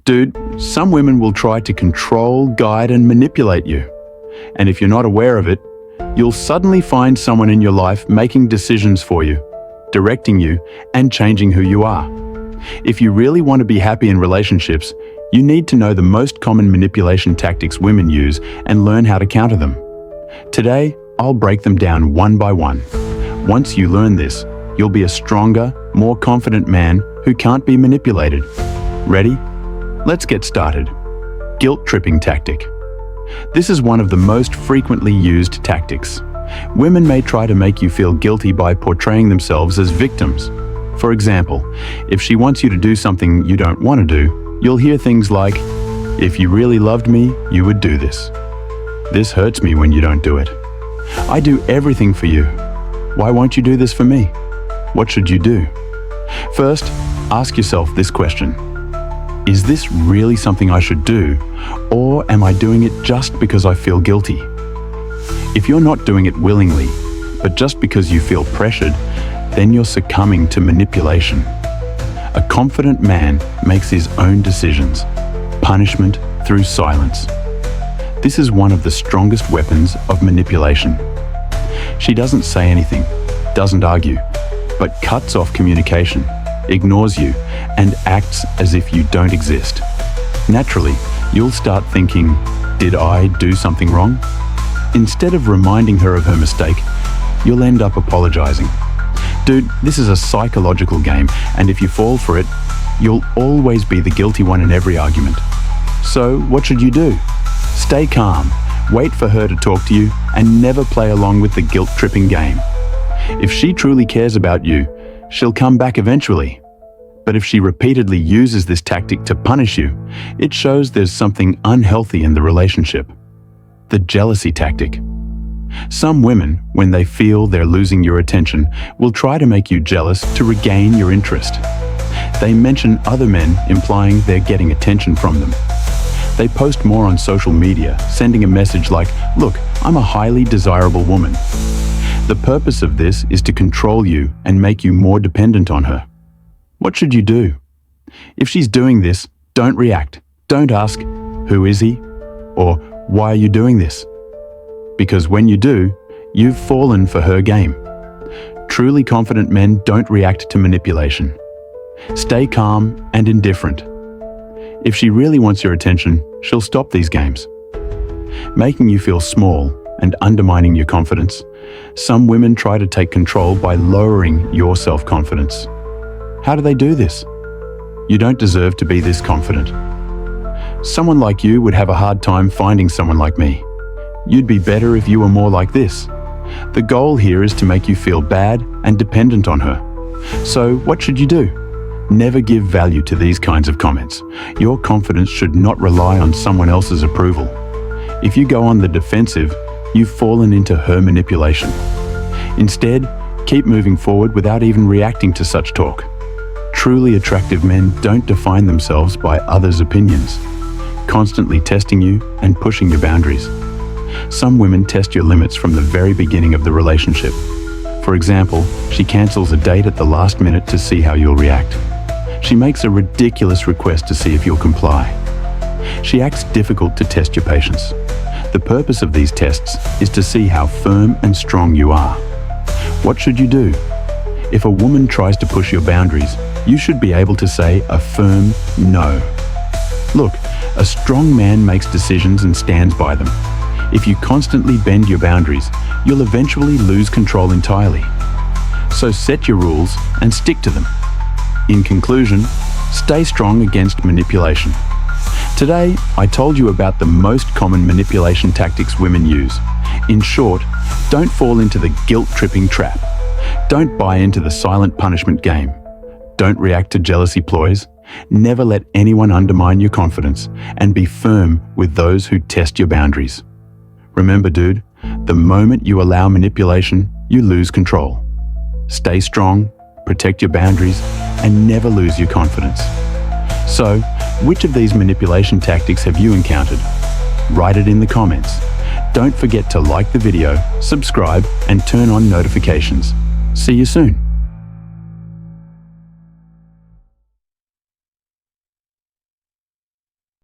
Dude, some women will try to control, guide, and manipulate you. And if you're not aware of it, you'll suddenly find someone in your life making decisions for you, directing you, and changing who you are. If you really want to be happy in relationships, you need to know the most common manipulation tactics women use and learn how to counter them. Today, I'll break them down one by one. Once you learn this, you'll be a stronger, more confident man who can't be manipulated. Ready? Let's get started. Guilt-tripping tactic. This is one of the most frequently used tactics. Women may try to make you feel guilty by portraying themselves as victims. For example, if she wants you to do something you don't want to do, you'll hear things like, "If you really loved me, you would do this. This hurts me when you don't do it. I do everything for you. Why won't you do this for me? What should you do?" First, ask yourself this question. Is this really something I should do, or am I doing it just because I feel guilty? If you're not doing it willingly, but just because you feel pressured, then you're succumbing to manipulation. A confident man makes his own decisions. Punishment through silence. This is one of the strongest weapons of manipulation. She doesn't say anything, doesn't argue, but cuts off communication, ignores you, and acts as if you don't exist. Naturally, you'll start thinking, "Did I do something wrong?" Instead of reminding her of her mistake, you'll end up apologizing. Dude, this is a psychological game, and if you fall for it, you'll always be the guilty one in every argument. So, what should you do? Stay calm, wait for her to talk to you, and never play along with the guilt-tripping game. If she truly cares about you, she'll come back eventually. But if she repeatedly uses this tactic to punish you, it shows there's something unhealthy in the relationship. The jealousy tactic. Some women, when they feel they're losing your attention, will try to make you jealous to regain your interest. They mention other men, implying they're getting attention from them. They post more on social media, sending a message like, "Look, I'm a highly desirable woman." The purpose of this is to control you and make you more dependent on her. What should you do? If she's doing this, don't react. Don't ask, "Who is he?" or "Why are you doing this?" Because when you do, you've fallen for her game. Truly confident men don't react to manipulation. Stay calm and indifferent. If she really wants your attention, she'll stop these games. Making you feel small and undermining your confidence. Some women try to take control by lowering your self-confidence. How do they do this? You don't deserve to be this confident. Someone like you would have a hard time finding someone like me. You'd be better if you were more like this. The goal here is to make you feel bad and dependent on her. So what should you do? Never give value to these kinds of comments. Your confidence should not rely on someone else's approval. If you go on the defensive, you've fallen into her manipulation. Instead, keep moving forward without even reacting to such talk. Truly attractive men don't define themselves by others' opinions, constantly testing you and pushing your boundaries. Some women test your limits from the very beginning of the relationship. For example, she cancels a date at the last minute to see how you'll react. She makes a ridiculous request to see if you'll comply. She acts difficult to test your patience. The purpose of these tests is to see how firm and strong you are. What should you do? If a woman tries to push your boundaries, you should be able to say a firm no. Look, a strong man makes decisions and stands by them. If you constantly bend your boundaries, you'll eventually lose control entirely. So set your rules and stick to them. In conclusion, stay strong against manipulation. Today, I told you about the most common manipulation tactics women use. In short, don't fall into the guilt-tripping trap. Don't buy into the silent punishment game. Don't react to jealousy ploys. Never let anyone undermine your confidence, and be firm with those who test your boundaries. Remember, dude, the moment you allow manipulation, you lose control. Stay strong, protect your boundaries, and never lose your confidence. So, which of these manipulation tactics have you encountered? Write it in the comments. Don't forget to like the video, subscribe, and turn on notifications. See you soon.